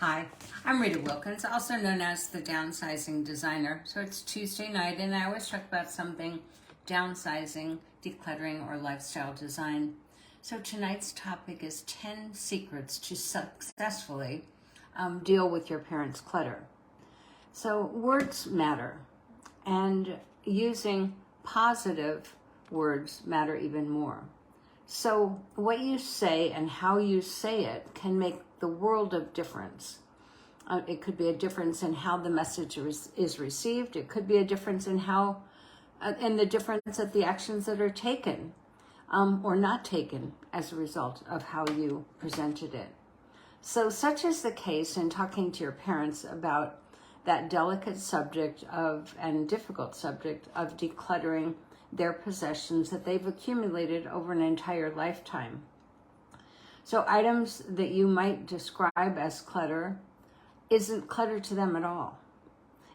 Hi, I'm Rita Wilkins, also known as the Downsizing Designer. So it's Tuesday night, and I always talk about something downsizing, decluttering, or lifestyle design. So tonight's topic is 10 secrets to successfully deal with your parents' clutter. So words matter, and using positive words matter even more. So what you say and how you say it can make the world of difference. It could be a difference in how the message is received. It could be a difference in how, and the difference at the actions that are taken or not taken as a result of how you presented it. So such is the case in talking to your parents about that delicate subject of, and difficult subject of decluttering their possessions that they've accumulated over an entire lifetime. So items that you might describe as clutter isn't clutter to them at all.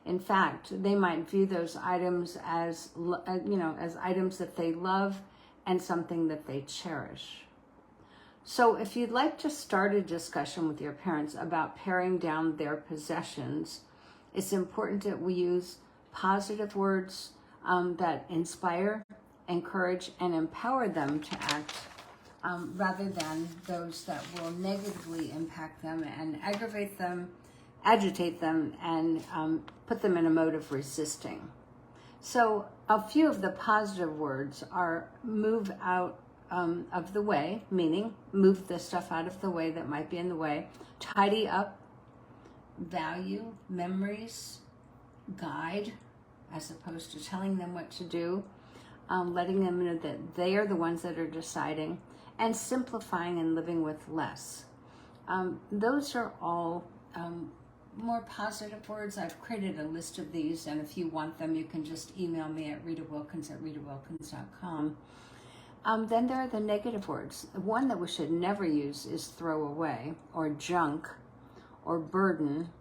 In fact, they might view those items as, as items that they love and something that they cherish. So if you'd like to start a discussion with your parents about paring down their possessions, it's important that we use positive words that inspire, encourage, and empower them to act rather than those that will negatively impact them and aggravate them, agitate them, and put them in a mode of resisting. So a few of the positive words are move out of the way, meaning move the stuff out of the way that might be in the way, tidy up, value, memories, guide, as opposed to telling them what to do, letting them know that they are the ones that are deciding, and simplifying and living with less. Those are all more positive words. I've created a list of these, and if you want them, you can just email me at ritawilkins@ritawilkins.com. Then there are the negative words. One that we should never use is throw away, or junk, or burden,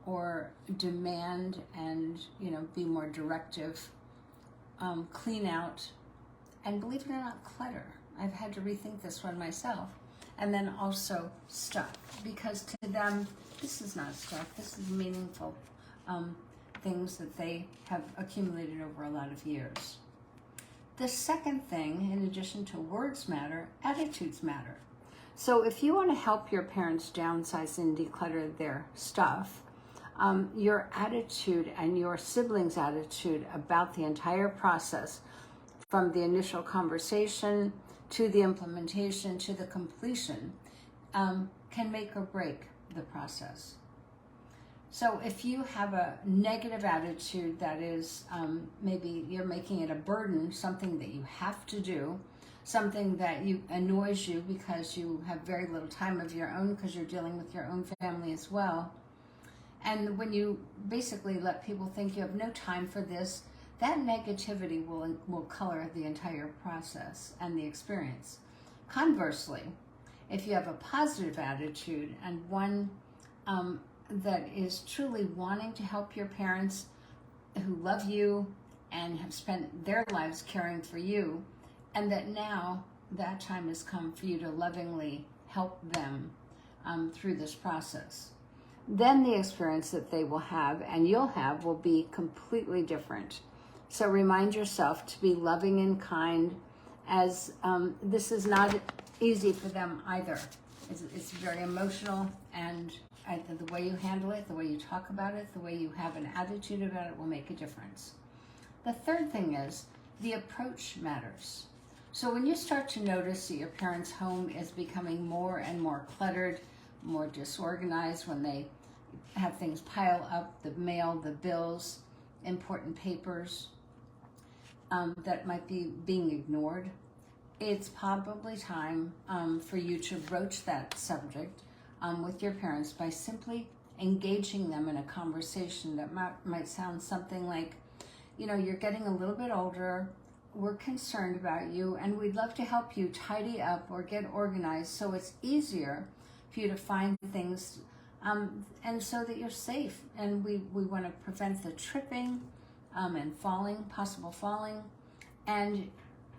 or demand and, be more directive, clean out, and believe it or not, clutter. I've had to rethink this one myself. And then also stuff, because to them, this is not stuff, this is meaningful things that they have accumulated over a lot of years. The second thing, in addition to words matter, attitudes matter. So if you want to help your parents downsize and declutter their stuff, your attitude and your siblings' attitude about the entire process, from the initial conversation to the implementation to the completion, can make or break the process. So if you have a negative attitude that is maybe you're making it a burden, something that you have to do, something that annoys you because you have very little time of your own because you're dealing with your own family as well, and when you basically let people think you have no time for this, that negativity will color the entire process and the experience. Conversely, if you have a positive attitude and one that is truly wanting to help your parents who love you and have spent their lives caring for you, and that now that time has come for you to lovingly help them through this process, then the experience that they will have and you'll have will be completely different. So remind yourself to be loving and kind, as this is not easy for them either. It's very emotional, and the way you handle it, the way you talk about it, the way you have an attitude about it will make a difference. The third thing is the approach matters. So when you start to notice that your parents' home is becoming more and more cluttered, more disorganized, when they have things pile up, the mail, the bills, important papers that might be being ignored, it's probably time for you to broach that subject with your parents by simply engaging them in a conversation that might sound something like, you're getting a little bit older, we're concerned about you, and we'd love to help you tidy up or get organized so it's easier for you to find things and so that you're safe. And we want to prevent the tripping and possible falling. And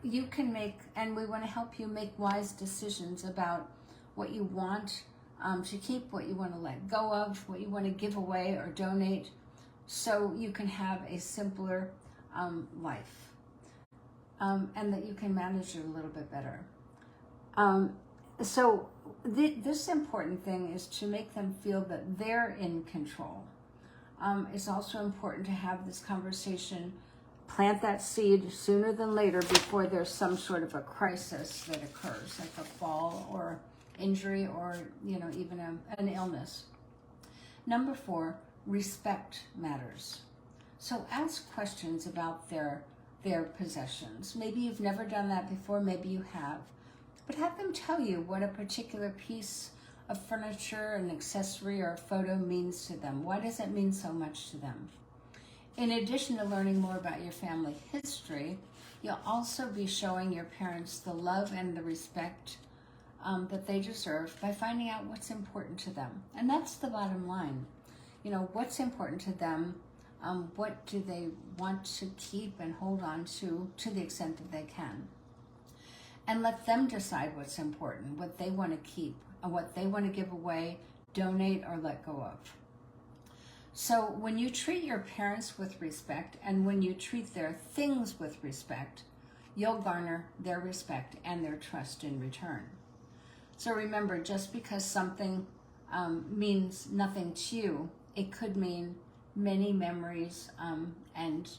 we want to help you make wise decisions about what you want to keep, what you want to let go of, what you want to give away or donate, so you can have a simpler life, and that you can manage it a little bit better. So this important thing is to make them feel that they're in control. It's also important to have this conversation, plant that seed sooner than later, before there's some sort of a crisis that occurs, like a fall or injury, or even an illness. Number 4, respect matters. So ask questions about their possessions. Maybe you've never done that before, maybe you have. But have them tell you what a particular piece of furniture, an accessory, or a photo means to them. Why does it mean so much to them? In addition to learning more about your family history, you'll also be showing your parents the love and the respect that they deserve by finding out what's important to them. And that's the bottom line. What's important to them, what do they want to keep and hold on to the extent that they can. And let them decide what's important, what they want to keep, and what they want to give away, donate, or let go of. So when you treat your parents with respect, and when you treat their things with respect, you'll garner their respect and their trust in return. So remember, just because something means nothing to you, it could mean many memories, and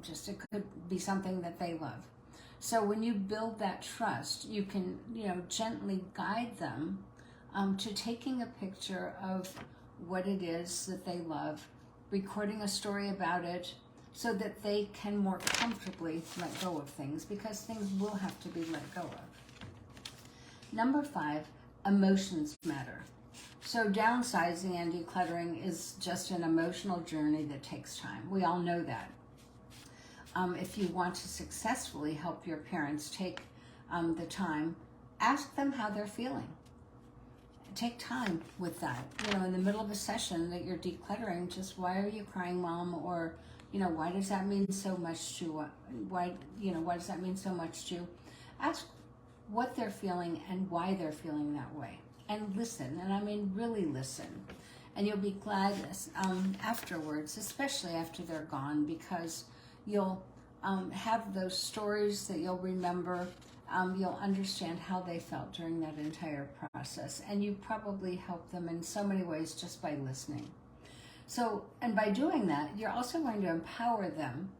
just it could be something that they love. So when you build that trust, you can, gently guide them to taking a picture of what it is that they love, recording a story about it, so that they can more comfortably let go of things, because things will have to be let go of. Number 5, emotions matter. So downsizing and decluttering is just an emotional journey that takes time. We all know that. If you want to successfully help your parents take the time, ask them how they're feeling. Take time with that. In the middle of a session that you're decluttering, just, why are you crying, Mom? Or, why does that mean so much to, why does that mean so much to? Ask what they're feeling and why they're feeling that way. And listen, and I mean really listen. And you'll be glad afterwards, especially after they're gone, because you'll have those stories that you'll remember. You'll understand how they felt during that entire process. And you probably help them in so many ways just by listening. So, and by doing that, you're also going to empower them,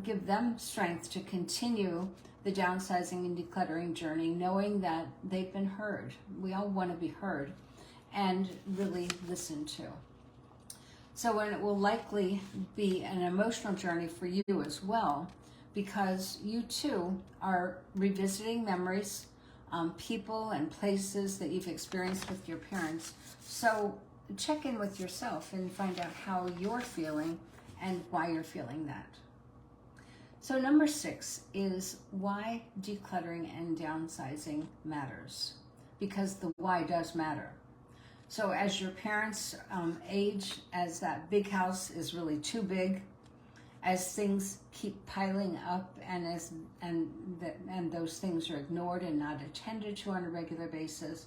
give them strength to continue the downsizing and decluttering journey, knowing that they've been heard. We all want to be heard and really listened to. So, and it will likely be an emotional journey for you as well, because you too are revisiting memories, people and places that you've experienced with your parents. So check in with yourself and find out how you're feeling and why you're feeling that. So number 6 is why decluttering and downsizing matters, because the why does matter. So as your parents age, as that big house is really too big, as things keep piling up, and those things are ignored and not attended to on a regular basis,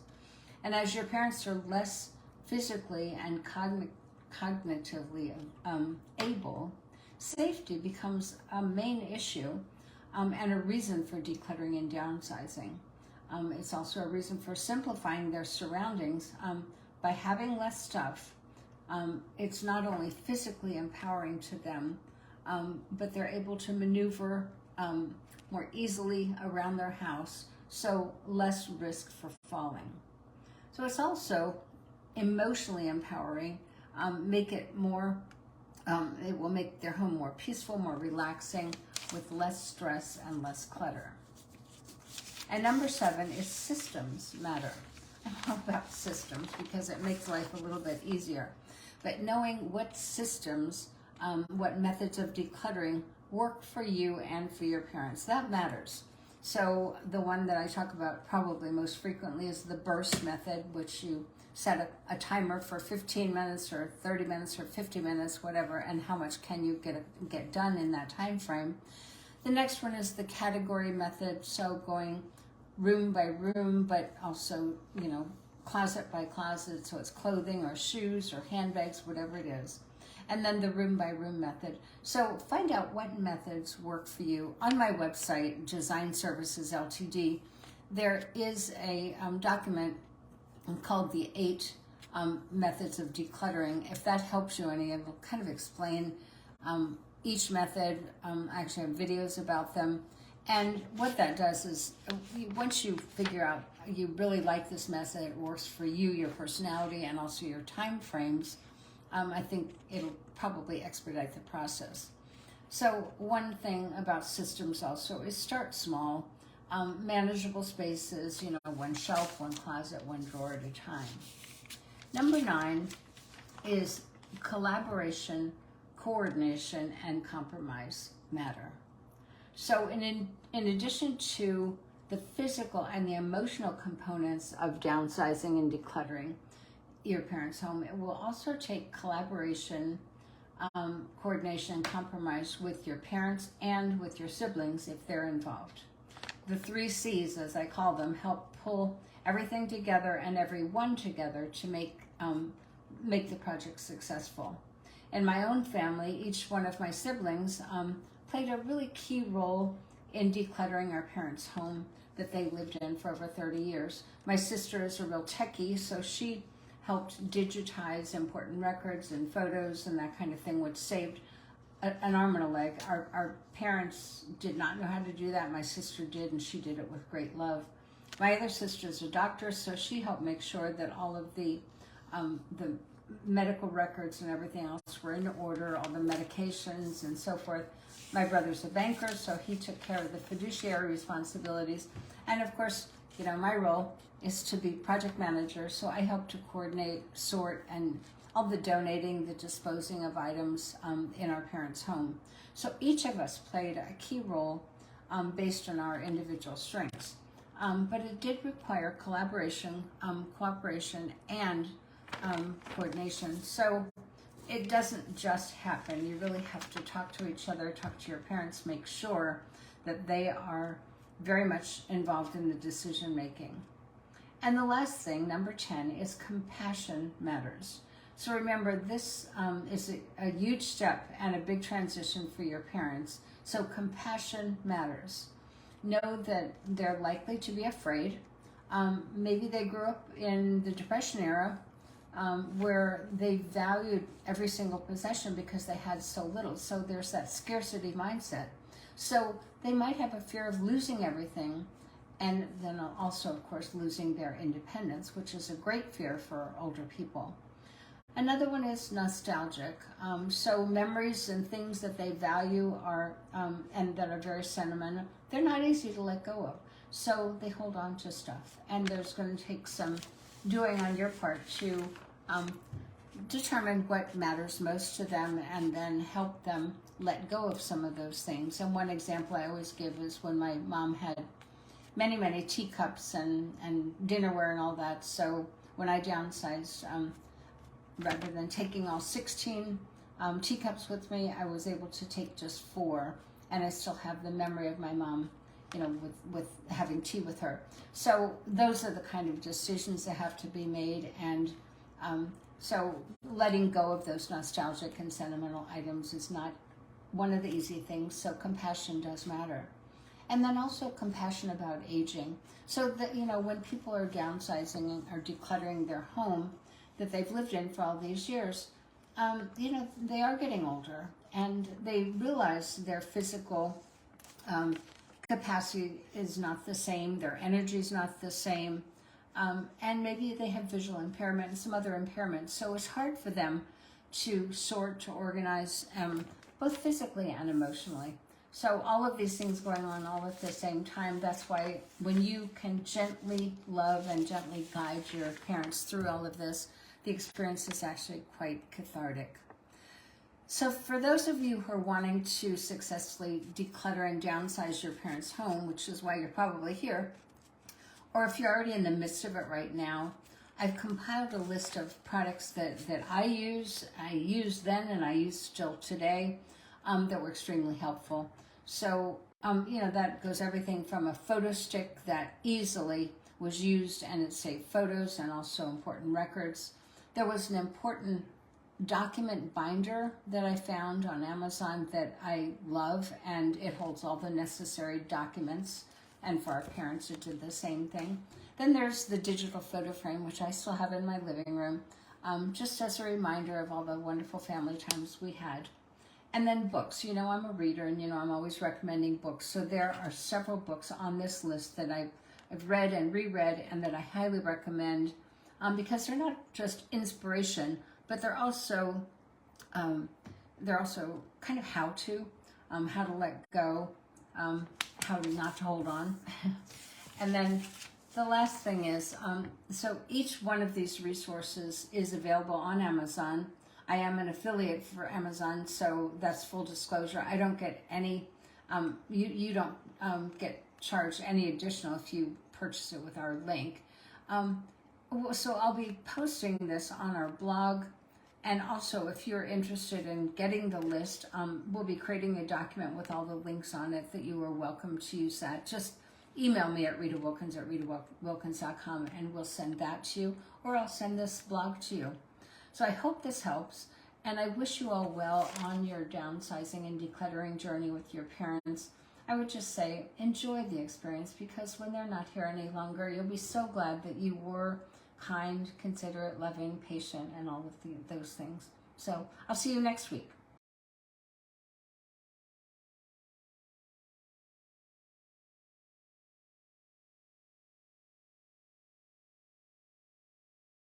and as your parents are less physically and cognitively able, safety becomes a main issue and a reason for decluttering and downsizing. It's also a reason for simplifying their surroundings. By having less stuff, it's not only physically empowering to them, but they're able to maneuver more easily around their house, so less risk for falling. So it's also emotionally empowering, make it more, it will make their home more peaceful, more relaxing, with less stress and less clutter. And number 7 is systems matter. I'm all about systems because it makes life a little bit easier. But knowing what systems, what methods of decluttering work for you and for your parents, that matters. So the one that I talk about probably most frequently is the burst method, which you set a timer for 15 minutes or 30 minutes or 50 minutes, whatever, and how much can you get done in that time frame. The next one is the category method, so going room by room, but also, closet by closet, so it's clothing or shoes or handbags, whatever it is. And then the room by room method. So find out what methods work for you. On my website, Design Services Ltd, there is a document called the 8 methods of decluttering. If that helps you any, I will kind of explain each method. I actually have videos about them. And what that does is, once you figure out you really like this method, it works for you, your personality, and also your time frames, I think it'll probably expedite the process. So one thing about systems also is start small, manageable spaces, one shelf, one closet, one drawer at a time. Number 9 is collaboration, coordination, and compromise matter. So in addition to the physical and the emotional components of downsizing and decluttering your parents' home, it will also take collaboration, coordination, and compromise with your parents and with your siblings if they're involved. The 3 C's, as I call them, help pull everything together and everyone together to make the project successful. In my own family, each one of my siblings played a really key role in decluttering our parents' home that they lived in for over 30 years. My sister is a real techie, so she helped digitize important records and photos and that kind of thing, which saved an arm and a leg. Our parents did not know how to do that. My sister did, and she did it with great love. My other sister is a doctor, so she helped make sure that all of the medical records and everything else were in order, all the medications and so forth. My brother's a banker, so he took care of the fiduciary responsibilities. And of course, my role is to be project manager, so I help to coordinate, sort, and all the donating, the disposing of items in our parents' home. So each of us played a key role based on our individual strengths. But it did require collaboration, cooperation, and coordination. So it doesn't just happen. You really have to talk to each other, talk to your parents, make sure that they are very much involved in the decision making. And the last thing, number 10, is compassion matters. So remember, this is a huge step and a big transition for your parents. So compassion matters. Know that they're likely to be afraid. Maybe they grew up in the Depression era where they valued every single possession because they had so little. So there's that scarcity mindset. So they might have a fear of losing everything, and then also, of course, losing their independence, which is a great fear for older people. Another one is nostalgic. So memories and things that they value are and that are very sentimental, they're not easy to let go of. So they hold on to stuff. And there's going to take some doing on your part to determine what matters most to them and then help them let go of some of those things. And one example I always give is when my mom had many, many teacups and dinnerware and all that. So when I downsized, rather than taking all 16 teacups with me, I was able to take just 4, and I still have the memory of my mom, with having tea with her. So those are the kind of decisions that have to be made, and so letting go of those nostalgic and sentimental items is not one of the easy things, so compassion does matter. And then also compassion about aging. So that, when people are downsizing or decluttering their home that they've lived in for all these years, they are getting older, and they realize their physical capacity is not the same, their energy is not the same, and maybe they have visual impairment and some other impairments. So it's hard for them to sort, to organize, both physically and emotionally. So all of these things going on all at the same time, that's why when you can gently love and gently guide your parents through all of this, the experience is actually quite cathartic. So for those of you who are wanting to successfully declutter and downsize your parents' home, which is why you're probably here, or if you're already in the midst of it right now, I've compiled a list of products that I used then and I use still today that were extremely helpful. So, that goes everything from a photo stick that easily was used, and it saved photos and also important records. There was an important document binder that I found on Amazon that I love, and it holds all the necessary documents, and for our parents it did the same thing. Then there's the digital photo frame, which I still have in my living room, just as a reminder of all the wonderful family times we had. And then books. You know, I'm a reader, and I'm always recommending books. So there are several books on this list that I've read and reread, and that I highly recommend, because they're not just inspiration, but they're also kind of how to let go, how to not to hold on. And then the last thing is, so each one of these resources is available on Amazon. I am an affiliate for Amazon, so that's full disclosure. I don't get any, you don't get charged any additional if you purchase it with our link. So I'll be posting this on our blog. And also, if you're interested in getting the list, we'll be creating a document with all the links on it that you are welcome to use that. Just email me at ritawilkins@ritawilkins.com, and we'll send that to you, or I'll send this blog to you. So I hope this helps, and I wish you all well on your downsizing and decluttering journey with your parents. I would just say enjoy the experience, because when they're not here any longer, you'll be so glad that you were kind, considerate, loving, patient, and all of those things. So I'll see you next week.